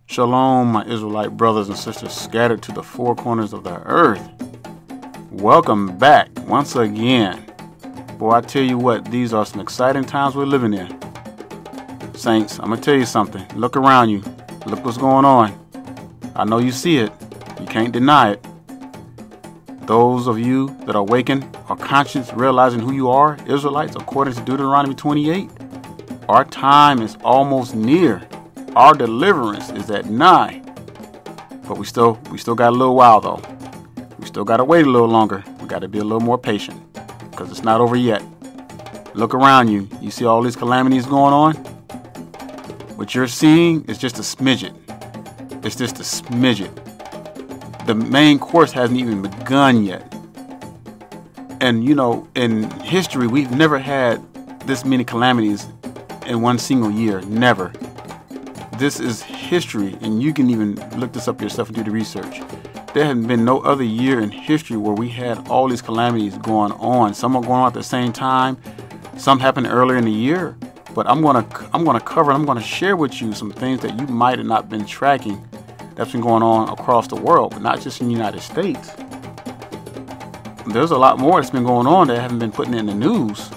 Shalom, my Israelite brothers and sisters scattered to the four corners of the earth. Welcome back once again. Boy, I tell you what, these are some exciting times we're living in. Saints, I'm going to tell you something. Look around you. Look what's going on. I know you see it. You can't deny it. Those of you that are awakened, are conscious, realizing who you are, Israelites, according to Deuteronomy 28, our time is almost near. Our deliverance is at nigh. But we still got a little while though. We still got to wait a little longer. We got to be a little more patient because it's not over yet. Look around you. You see all these calamities going on? What you're seeing is just a smidget. It's just a smidget. The main course hasn't even begun yet. And you know, in history, we've never had this many calamities in one single year. Never. This is history, and you can even look this up yourself and do the research. There has been no other year in history where we had all these calamities going on. Some are going on at the same time. Some happened earlier in the year. But I'm gonna cover and I'm gonna share with you some things that you might have not been tracking that's been going on across the world, but not just in the United States. There's a lot more that's been going on that I haven't been putting in the news.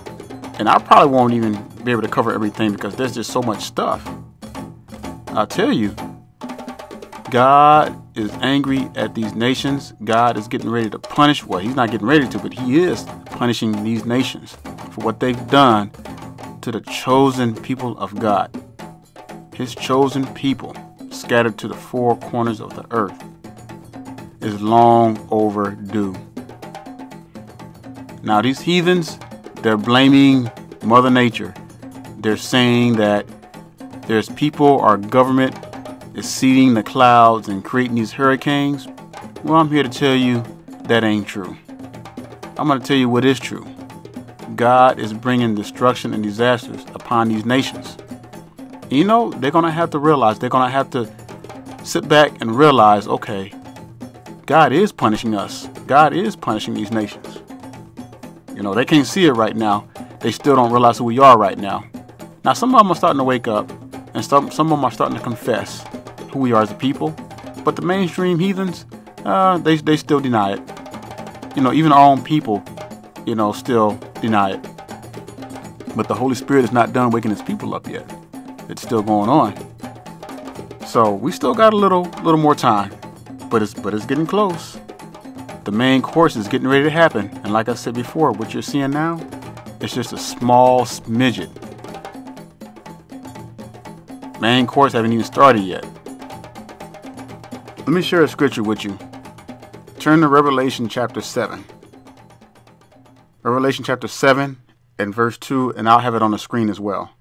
And I probably won't even be able to cover everything because there's just so much stuff. I'll tell you, God is angry at these nations. God is getting ready to punish. Well, he's not getting ready to, but he is punishing these nations for what they've done to the chosen people of God. His chosen people, scattered to the four corners of the earth, is long overdue. Now, these heathens, they're blaming Mother Nature. They're saying that there's people, our government is seeding the clouds and creating these hurricanes. Well, I'm here to tell you that ain't true. I'm going to tell you what is true. God is bringing destruction and disasters upon these nations. You know, they're going to have to realize, they're going to have to sit back and realize, okay, God is punishing us. God is punishing these nations. You know, they can't see it right now. They still don't realize who we are right now. Now, some of them are starting to wake up. And some of them are starting to confess who we are as a people. But the mainstream heathens, they still deny it. You know, even our own people, you know, still deny it. But the Holy Spirit is not done waking his people up yet. It's still going on. So we still got a little more time. But it's getting close. The main course is getting ready to happen. And like I said before, what you're seeing now, it's just a small smidget. Main course haven't even started yet. Let me share a scripture with you. Turn to Revelation chapter 7. Revelation chapter 7 and verse 2, and I'll have it on the screen as well.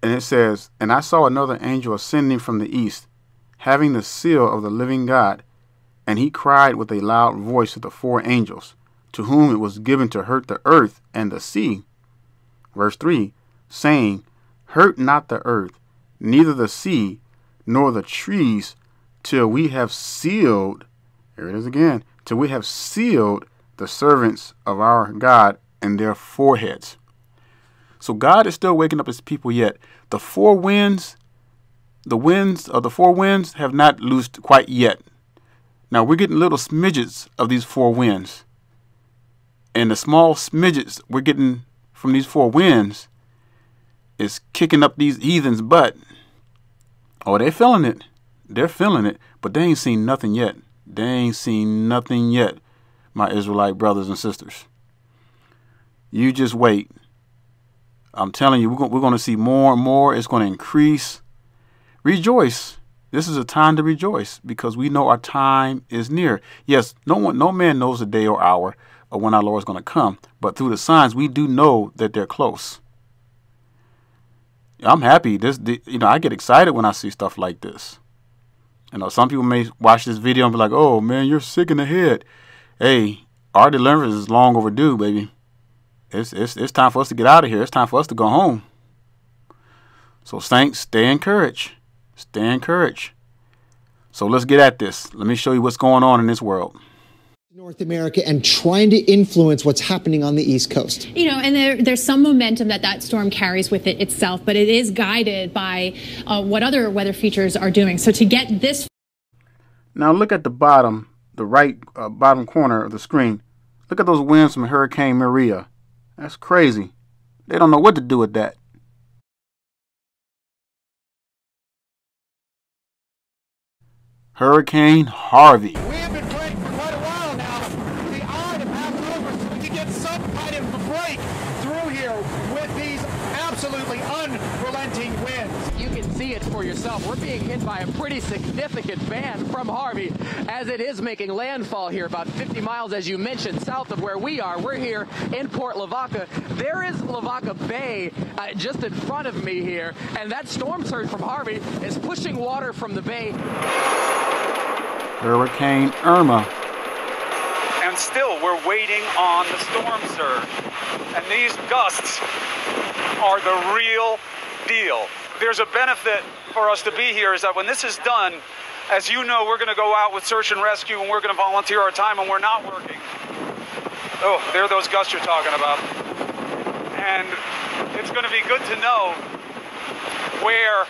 And it says, "And I saw another angel ascending from the east, having the seal of the living God, and he cried with a loud voice to the four angels, to whom it was given to hurt the earth and the sea." Verse 3, saying, "Hurt not the earth, neither the sea, nor the trees, till we have sealed," here it is again, "till we have sealed the servants of our God in their foreheads." So God is still waking up his people yet. The four winds, the winds of the four winds have not loosed quite yet. Now we're getting little smidgets of these four winds. And the small smidgets we're getting from these four winds is kicking up these heathens' butt. Oh, they're feeling it. They're feeling it, but they ain't seen nothing yet. They ain't seen nothing yet, my Israelite brothers and sisters. You just wait. I'm telling you, we're going to see more and more. It's going to increase. Rejoice. This is a time to rejoice because we know our time is near. Yes, no man knows the day or hour of when our Lord is going to come, but through the signs, we do know that they're close. I'm happy. I get excited when I see stuff like this. You know, some people may watch this video and be like, "Oh man, you're sick in the head." Hey, our deliverance is long overdue, baby. It's time for us to get out of here. It's time for us to go home. So saints, stay encouraged. Stay encouraged. So let's get at this. Let me show you what's going on in this world. North America and trying to influence what's happening on the East Coast. You know, and there's some momentum that storm carries with it itself, but it is guided by what other weather features are doing. So to get this... Now look at the bottom, the right bottom corner of the screen. Look at those winds from Hurricane Maria. That's crazy. They don't know what to do with that. Hurricane Harvey. We have been praying for quite a while now for the eye to pass over so we can get some kind of a break through here with these absolutely unrelenting winds. You can see it for yourself. We're being hit by a pretty significant band from Harvey as it is making landfall here about 50 miles, as you mentioned, south of where we are. We're here in Port Lavaca. There is Lavaca Bay just in front of me here, and that storm surge from Harvey is pushing water from the bay. Hurricane Irma. And still we're waiting on the storm surge. And these gusts are the real deal. There's a benefit for us to be here is that when this is done, as you know, we're going to go out with search and rescue and we're going to volunteer our time and we're not working. Oh, there are those gusts you're talking about. And it's going to be good to know where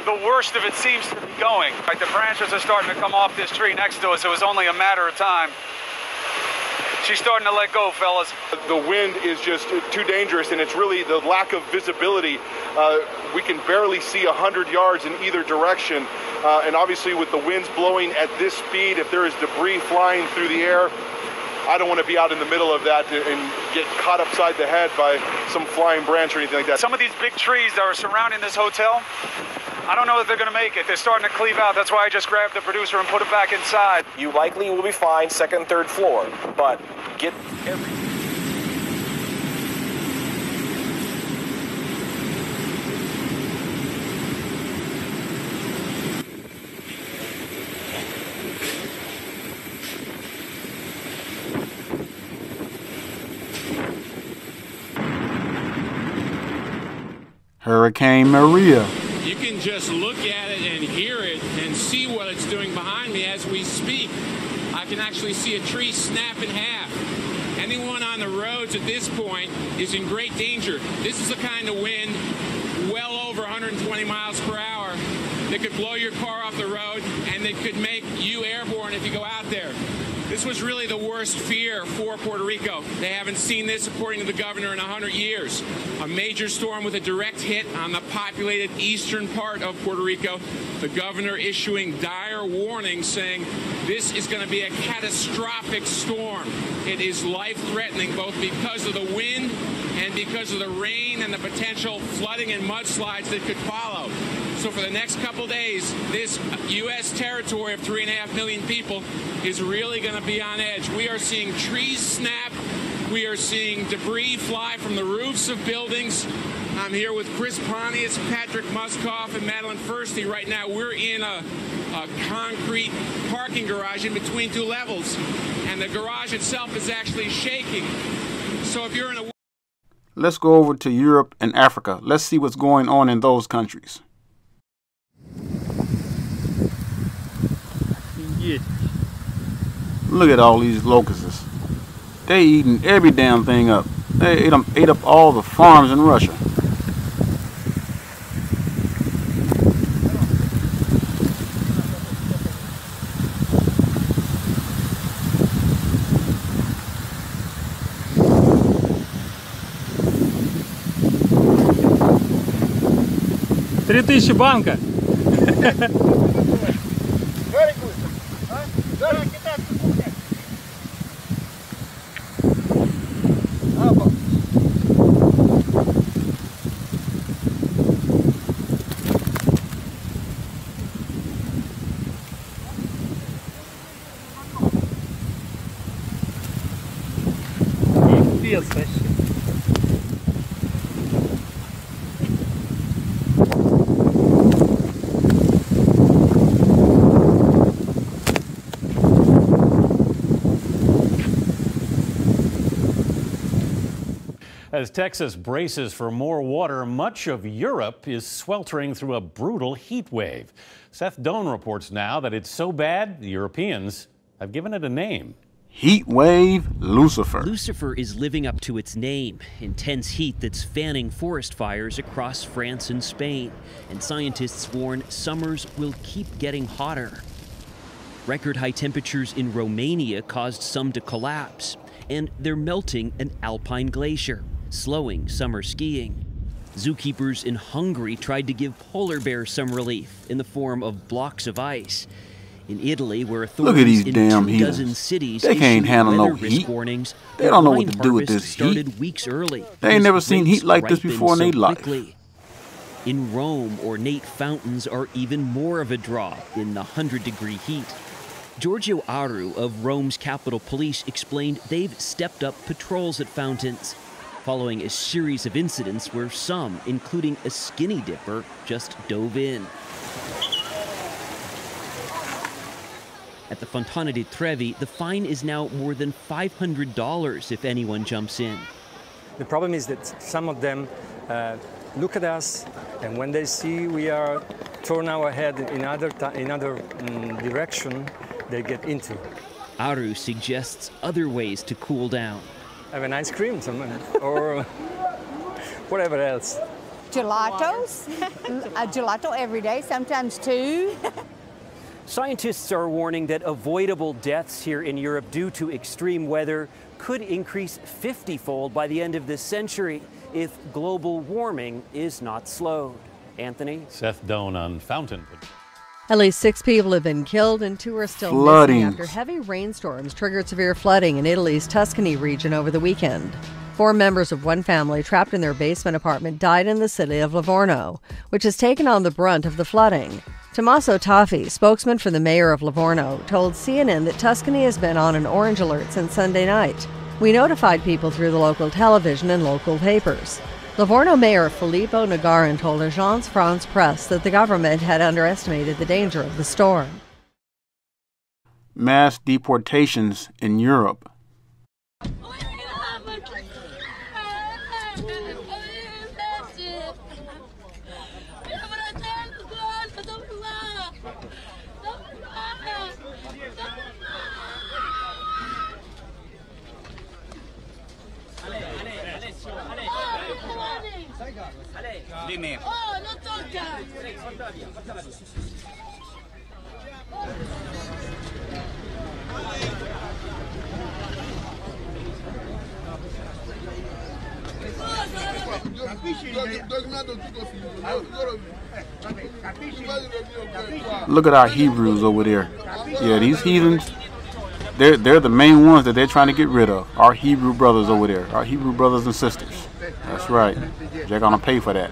the worst of it seems to be going. Like the branches are starting to come off this tree next to us. It was only a matter of time. She's starting to let go, fellas. The wind is just too dangerous, and it's really the lack of visibility. We can barely see 100 yards in either direction. And obviously with the winds blowing at this speed, if there is debris flying through the air, I don't want to be out in the middle of that and get caught upside the head by some flying branch or anything like that. Some of these big trees that are surrounding this hotel, I don't know if they're going to make it. They're starting to cleave out. That's why I just grabbed the producer and put it back inside. You likely will be fine second, third floor, but get every... Hurricane Maria. You can just look at it and hear it and see what it's doing behind me as we speak. I can actually see a tree snap in half. Anyone on the roads at this point is in great danger. This is the kind of wind, well over 120 miles per hour, that could blow your car off the road and that could make you airborne if you go out there. This was really the worst fear for Puerto Rico. They haven't seen this, according to the governor, in 100 years. A major storm with a direct hit on the populated eastern part of Puerto Rico. The governor issuing dire warnings saying this is going to be a catastrophic storm. It is life-threatening both because of the wind and because of the rain and the potential flooding and mudslides that could follow. So for the next couple days, this U.S. territory of 3.5 million people is really going to be on edge. We are seeing trees snap. We are seeing debris fly from the roofs of buildings. I'm here with Chris Pontius, Patrick Muskoff, and Madeline Firsty. Right now, we're in a concrete parking garage in between two levels, and the garage itself is actually shaking. So if you're in a... Let's go over to Europe and Africa. Let's see what's going on in those countries. Look at all these locusts. They eating every damn thing up. They ate up all the farms in Russia. $3000 банка. Пипец вообще. As Texas braces for more water, much of Europe is sweltering through a brutal heat wave. Seth Doan reports now that it's so bad, the Europeans have given it a name. Heat wave Lucifer. Lucifer is living up to its name. Intense heat that's fanning forest fires across France and Spain. And scientists warn summers will keep getting hotter. Record high temperatures in Romania caused some to collapse. And they're melting an alpine glacier, slowing summer skiing. Zookeepers in Hungary tried to give polar bears some relief in the form of blocks of ice. In Italy, where authorities in 24 cities they can't handle no risk heat. warnings, They don't know what to do with this started heat. Weeks early. They ain't never seen heat like this before in their life. In Rome, ornate fountains are even more of a draw in the 100-degree heat. Giorgio Aru of Rome's Capitol Police explained they've stepped up patrols at fountains, following a series of incidents where some, including a skinny dipper, just dove in. At the Fontana di Trevi, the fine is now more than $500 if anyone jumps in. The problem is that some of them look at us, and when they see we are turn our head in other direction, they get into. Aru suggests other ways to cool down. Have an ice cream, or whatever else. Gelatos, a gelato every day, sometimes two. Scientists are warning that avoidable deaths here in Europe due to extreme weather could increase 50-fold by the end of this century if global warming is not slowed. Anthony? Seth Doan on Fountain. At least 6 people have been killed and 2 are still missing after heavy rainstorms triggered severe flooding in Italy's Tuscany region over the weekend. 4 members of one family trapped in their basement apartment died in the city of Livorno, which has taken on the brunt of the flooding. Tommaso Taffi, spokesman for the mayor of Livorno, told CNN that Tuscany has been on an orange alert since Sunday night. We notified people through the local television and local papers. Livorno Mayor Filippo Nagarin told Agence France Presse that the government had underestimated the danger of the storm. Mass deportations in Europe. Look at our Hebrews over there. Yeah, these heathens, they're the main ones that they're trying to get rid of. Our Hebrew brothers over there, our Hebrew brothers and sisters. That's right. They're gonna pay for that.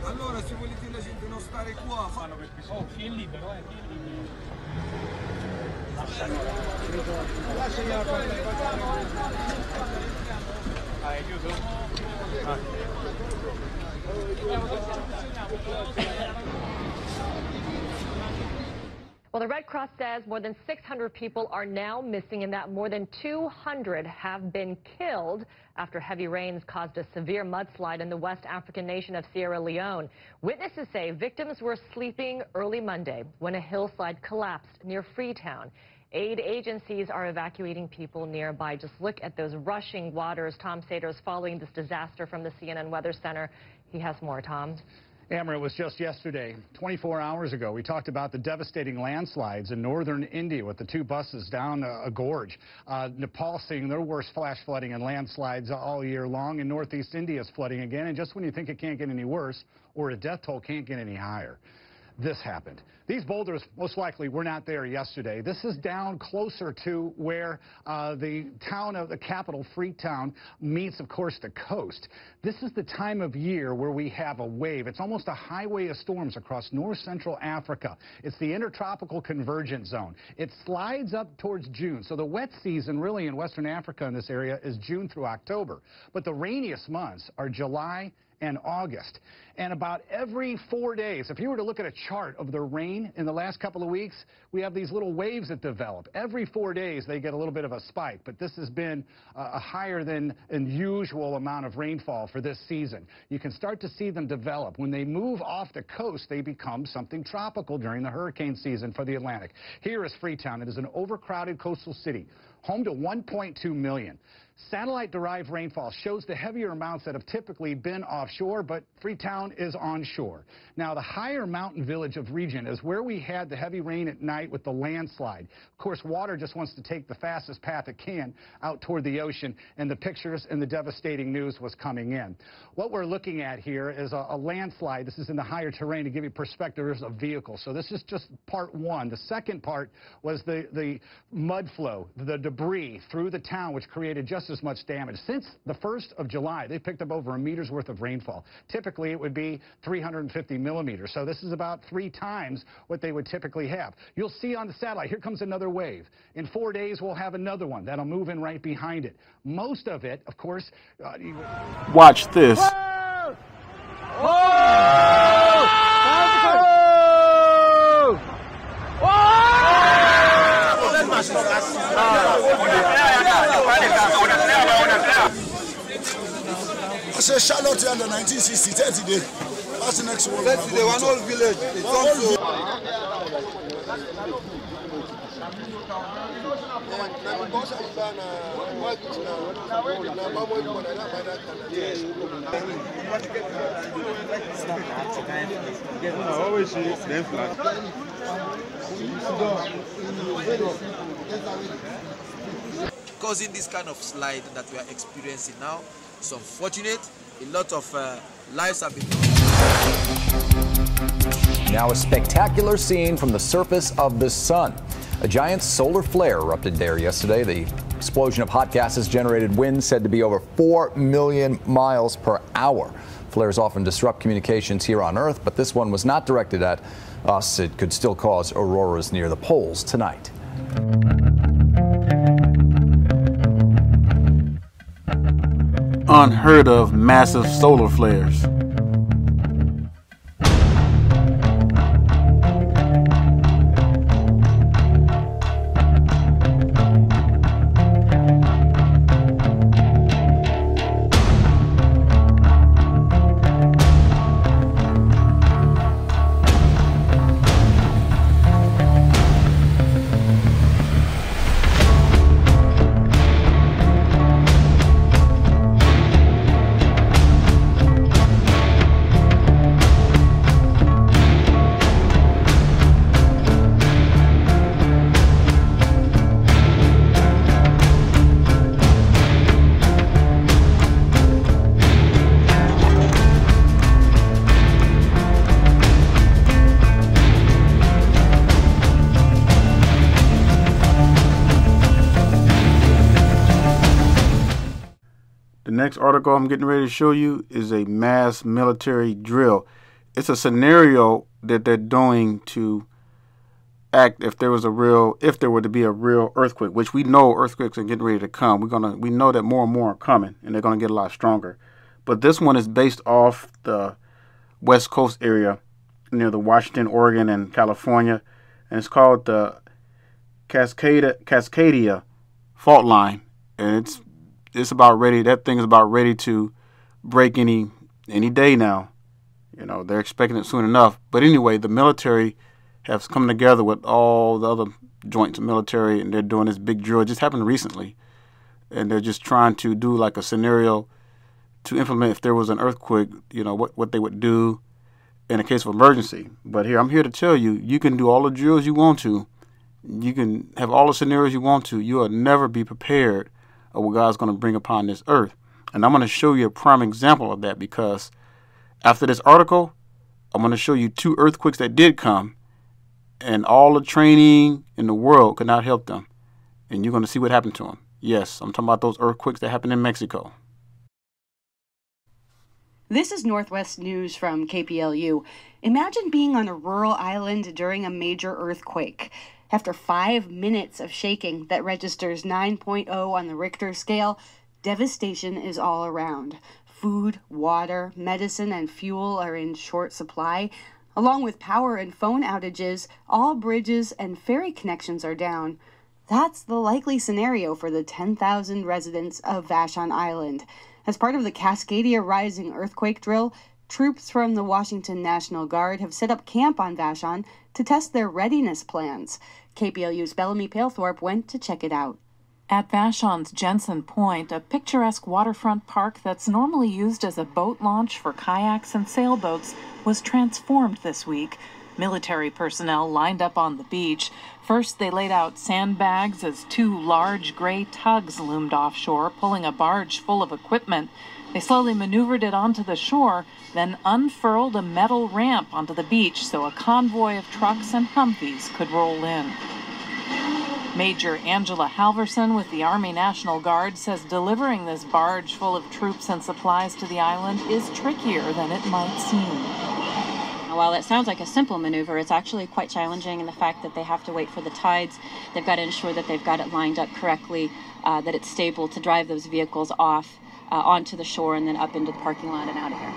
Allora se volete la gente non stare qua fanno per più. Chi è libero, chi è libero. È chiuso? Well, the Red Cross says more than 600 people are now missing and that more than 200 have been killed after heavy rains caused a severe mudslide in the West African nation of Sierra Leone. Witnesses say victims were sleeping early Monday when a hillside collapsed near Freetown. Aid agencies are evacuating people nearby. Just look at those rushing waters. Tom Sater is following this disaster from the CNN Weather Center. He has more, Tom. Amber, it was just yesterday, 24 hours ago, we talked about the devastating landslides in northern India with the 2 buses down a gorge. Nepal seeing their worst flash flooding and landslides all year long, and northeast India is flooding again. And just when you think it can't get any worse or the death toll can't get any higher. this happened. These boulders most likely were not there yesterday. This is down closer to where the town of the capital, Freetown, meets, of course, the coast. This is the time of year where we have a wave. It's almost a highway of storms across north-central Africa. It's the intertropical convergence zone. It slides up towards June. So the wet season really in Western Africa in this area is June through October. But the rainiest months are July and August. And about every 4 days, if you were to look at a chart of the rain in the last couple of weeks, we have these little waves that develop. Every 4 days, they get a little bit of a spike, but this has been a higher than usual amount of rainfall for this season. You can start to see them develop. When they move off the coast, they become something tropical during the hurricane season for the Atlantic. Here is Freetown. It is an overcrowded coastal city, home to 1.2 million. Satellite-derived rainfall shows the heavier amounts that have typically been offshore, but Freetown is onshore. Now, the higher mountain village of region is where we had the heavy rain at night with the landslide. Of course, water just wants to take the fastest path it can out toward the ocean, and the pictures and the devastating news was coming in. What we're looking at here is a landslide. This is in the higher terrain. To give you perspective, there's a vehicle. So this is just part one. The second part was the mud flow, the debris through the town, which created just as much damage. Since the 1st of July, they picked up over a meter's worth of rainfall. Typically, it would be 350 millimeters. So this is about 3 times what they would typically have. You'll see on the satellite, here comes another wave. In 4 days, we'll have another one that'll move in right behind it. Most of it, of course... Watch this. Whoa! I say Charlotte under 1960, 30 day. That's the next one. 30 day, one whole village. Causing this kind of slide that we are experiencing now, it's unfortunate. A lot of lives have been lost. Now a spectacular scene from the surface of the sun. A giant solar flare erupted there yesterday. The explosion of hot gases generated winds said to be over 4 million miles per hour. Flares often disrupt communications here on Earth, but this one was not directed at us. It could still cause auroras near the poles tonight. Unheard of massive solar flares. The next article I'm getting ready to show you is a mass military drill. It's a scenario that they're doing to act if there were to be a real earthquake, which we know earthquakes are getting ready to come. We know that more and more are coming, and they're going to get a lot stronger. But this one is based off the West Coast area near the Washington, Oregon, and California, and it's called the Cascadia fault line, and it's about ready. That thing is about ready to break any day now. You know, they're expecting it soon enough. But anyway, the military has come together with all the other joints of military, and they're doing this big drill. It just happened recently, and they're just trying to do like a scenario to implement if there was an earthquake, you know, what they would do in a case of emergency. But I'm here to tell you, you can do all the drills you want to. You can have all the scenarios you want to. You will never be prepared of what God's going to bring upon this earth. And I'm going to show you a prime example of that, because after this article, I'm going to show you 2 earthquakes that did come, and all the training in the world could not help them. And you're going to see what happened to them. Yes, I'm talking about those earthquakes that happened in Mexico. This is Northwest News from KPLU. Imagine being on a rural island during a major earthquake. After 5 minutes of shaking that registers 9.0 on the Richter scale, devastation is all around. Food, water, medicine, and fuel are in short supply. Along with power and phone outages, all bridges and ferry connections are down. That's the likely scenario for the 10,000 residents of Vashon Island. As part of the Cascadia Rising earthquake drill, troops from the Washington National Guard have set up camp on Vashon to test their readiness plans. KPLU's Bellamy Palethorpe went to check it out. At Vashon's Jensen Point, a picturesque waterfront park that's normally used as a boat launch for kayaks and sailboats was transformed this week. Military personnel lined up on the beach. First, they laid out sandbags as 2 large gray tugs loomed offshore, pulling a barge full of equipment. They slowly maneuvered it onto the shore, then unfurled a metal ramp onto the beach so a convoy of trucks and Humvees could roll in. Major Angela Halverson with the Army National Guard says delivering this barge full of troops and supplies to the island is trickier than it might seem. While it sounds like a simple maneuver, it's actually quite challenging in the fact that they have to wait for the tides. They've got to ensure that they've got it lined up correctly, that it's stable to drive those vehicles off onto the shore and then up into the parking lot and out of here.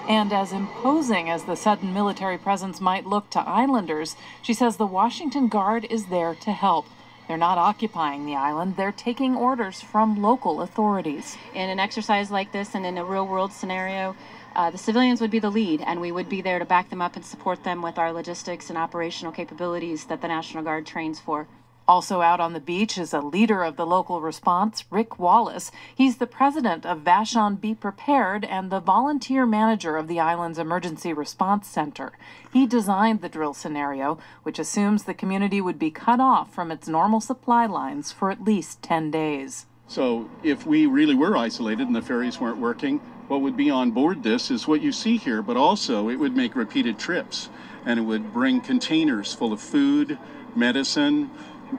And as imposing as the sudden military presence might look to islanders, she says the Washington Guard is there to help. They're not occupying the island, they're taking orders from local authorities. In an exercise like this and in a real-world scenario, the civilians would be the lead, and we would be there to back them up and support them with our logistics and operational capabilities that the National Guard trains for. Also out on the beach is a leader of the local response, Rick Wallace. He's the president of Vashon Be Prepared and the volunteer manager of the island's emergency response center. He designed the drill scenario, which assumes the community would be cut off from its normal supply lines for at least 10 days. So if we really were isolated and the ferries weren't working, what would be on board this is what you see here, but also it would make repeated trips, and it would bring containers full of food, medicine,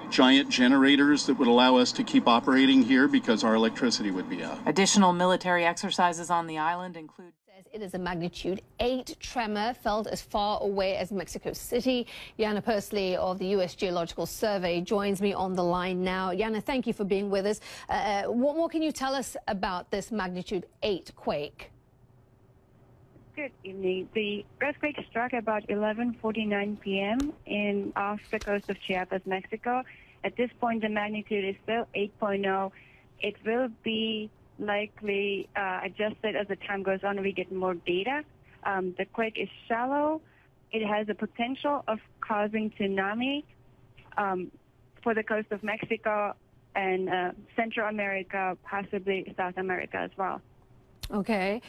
giant generators that would allow us to keep operating here because our electricity would be out. Additional military exercises on the island include... It is a magnitude 8 tremor felt as far away as Mexico City. Yana Persley of the U.S. Geological Survey joins me on the line now. Yana, thank you for being with us. What more can you tell us about this magnitude 8 quake? Good evening. The earthquake struck about 11:49 p.m. off the coast of Chiapas, Mexico. At this point, the magnitude is still 8.0. It will be likely adjusted as the time goes on and we get more data. The quake is shallow. It has the potential of causing tsunami for the coast of Mexico and Central America, possibly South America as well. Okay.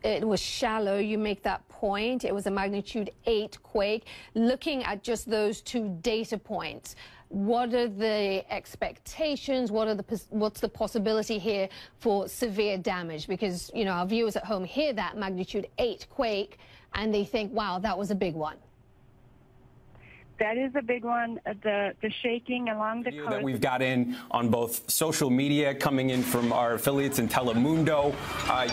It was shallow, you make that point. It was a magnitude 8 quake. Looking at just those 2 data points, what are the expectations? What's the possibility here for severe damage? Because, you know, our viewers at home hear that magnitude 8 quake and they think, wow, that was a big one. That is a big one. The shaking along the coast. That we've got in on both social media, coming in from our affiliates in Telemundo.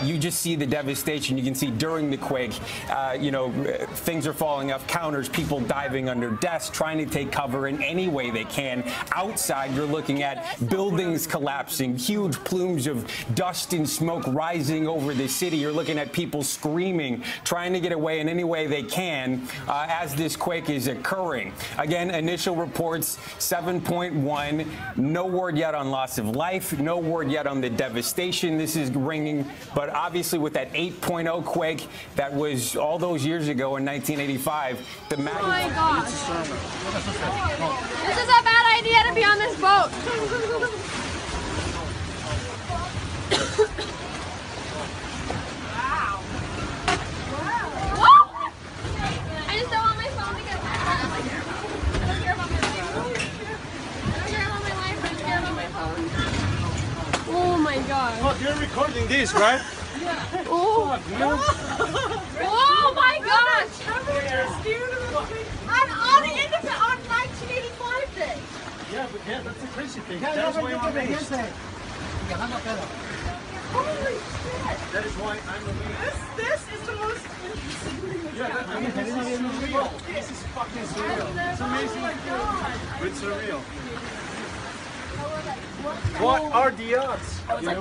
You just see the devastation. You can see during the quake, things are falling off counters, people diving under desks, trying to take cover in any way they can. Outside, you're looking at buildings collapsing, huge plumes of dust and smoke rising over the city. You're looking at people screaming, trying to get away in any way they can as this quake is occurring. Again, initial reports 7.1. No word yet on loss of life. No word yet on the devastation this is bringing. But obviously, with that 8.0 quake that was all those years ago in 1985, the magnitude. Oh my gosh! This is a bad idea to be on this boat. Wow! Wow! I just don't want my phone to get wet. I don't care about my life. I don't care about my life. I don't care about my phone. Oh my god. Oh, you're recording this, right? Yeah. Oh. Oh my god! That is why I'm amazed. Holy shit! That is why I'm amazed. This is the most interesting thing that's happened. This is surreal. This is fucking surreal. It's amazing. Oh my god. It's surreal. What are the odds? You know?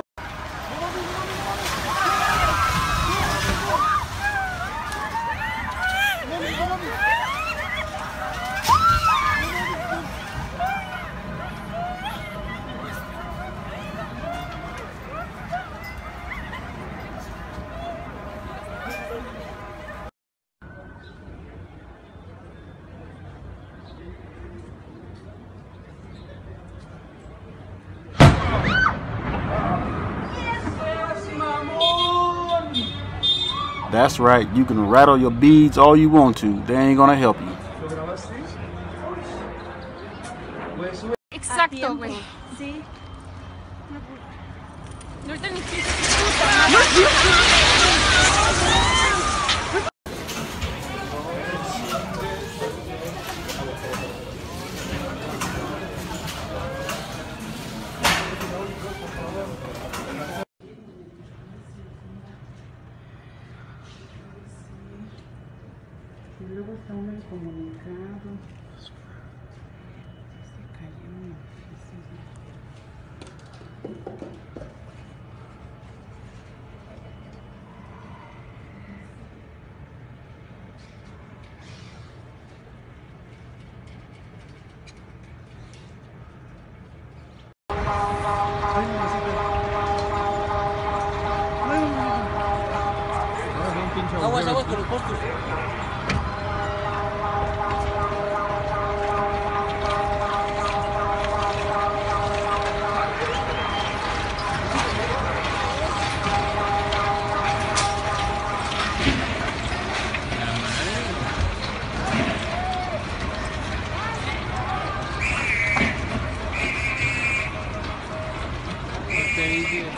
That's right. You can rattle your beads all you want to. They ain't gonna help you. Exacto, güey. Sí. Ahorita ni Luego está uno el comunicado. Se cayó en la Aguas, aguas con los postes.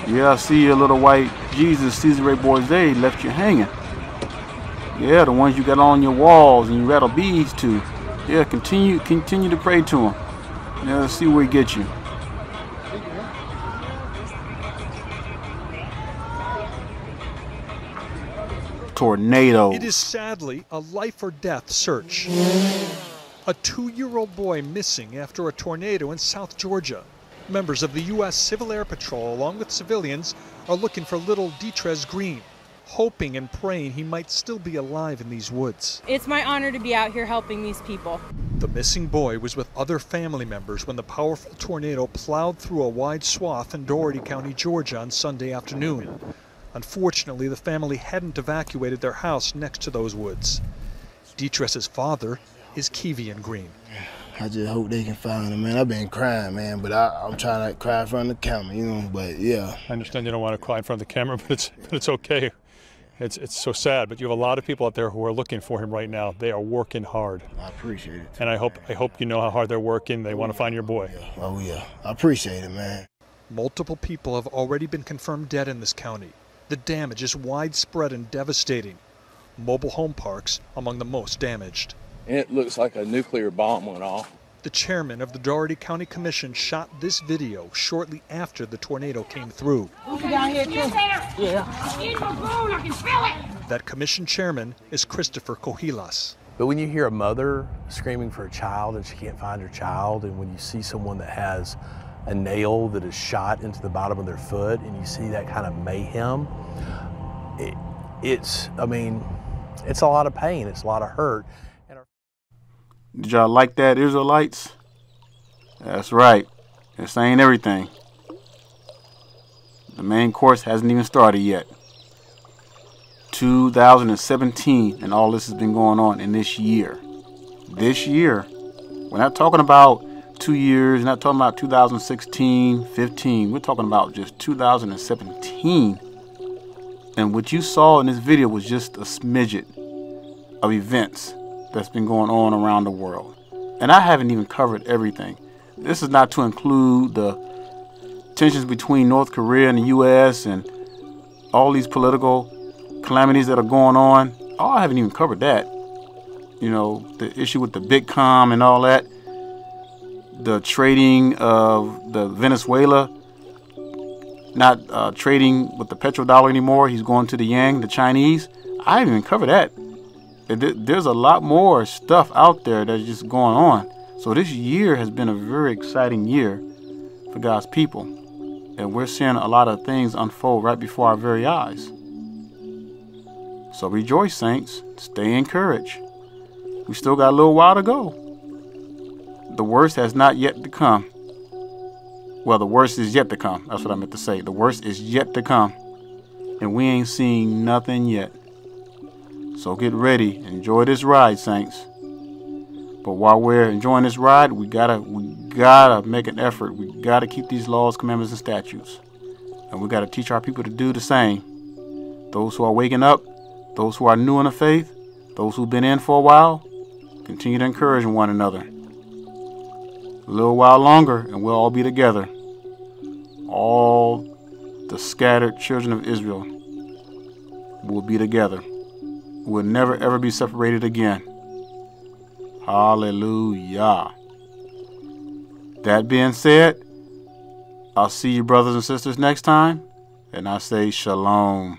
Yeah, I see your little white Jesus, Caesar Ray Boys, they left you hanging. Yeah, the ones you got on your walls and you rattle beads to. Yeah, continue to pray to them. Yeah, let's see where he gets you. Tornado. It is sadly a life or death search. A 2-year-old boy missing after a tornado in South Georgia. Members of the U.S. Civil Air Patrol, along with civilians, are looking for little Detrez Green, hoping and praying he might still be alive in these woods. It's my honor to be out here helping these people. The missing boy was with other family members when the powerful tornado plowed through a wide swath in Dougherty County, Georgia on Sunday afternoon. Unfortunately, the family hadn't evacuated their house next to those woods. Detrez's father is Kevian Green. I just hope they can find him, man. I've been crying, man, but I'm trying to cry in front of the camera, you know, but yeah. I understand you don't want to cry in front of the camera, but it's okay. It's so sad, but you have a lot of people out there who are looking for him right now. They are working hard. I appreciate it. And I hope you know how hard they're working. They want to find your boy. Oh, yeah. I appreciate it, man. Multiple people have already been confirmed dead in this county. The damage is widespread and devastating. Mobile home parks among the most damaged. It looks like a nuclear bomb went off. The chairman of the Dougherty County Commission shot this video shortly after the tornado came through. That commission chairman is Christopher Cohilas. But when you hear a mother screaming for a child and she can't find her child, and when you see someone that has a nail that is shot into the bottom of their foot and you see that kind of mayhem, it's a lot of pain, it's a lot of hurt. Did y'all like that, Israelites? That's right. This ain't everything. The main course hasn't even started yet. 2017, and all this has been going on in this year. This year. We're not talking about 2 years, we're not talking about 2016, 15. We're talking about just 2017. And what you saw in this video was just a smidget of events that's been going on around the world. And I haven't even covered everything. This is not to include the tensions between North Korea and the U.S. and all these political calamities that are going on. Oh, I haven't even covered that. You know, the issue with the Bitcom and all that. the trading of the Venezuela, not trading with the petrodollar anymore. He's going to the yang, the Chinese. I haven't even covered that. There's a lot more stuff out there that's just going on. So this year has been a very exciting year for God's people. And we're seeing a lot of things unfold right before our very eyes. So rejoice, saints. Stay encouraged. We still got a little while to go. The worst has not yet to come. Well, the worst is yet to come. That's what I meant to say. The worst is yet to come. And we ain't seen nothing yet. So get ready. Enjoy this ride, saints. But while we're enjoying this ride, we gotta make an effort. We gotta keep these laws, commandments, and statutes. And we gotta teach our people to do the same. Those who are waking up, those who are new in the faith, those who've been in for a while, continue to encourage one another. A little while longer and we'll all be together. All the scattered children of Israel will be together. We'll never ever be separated again. Hallelujah. That being said, I'll see you brothers and sisters next time. And I say shalom.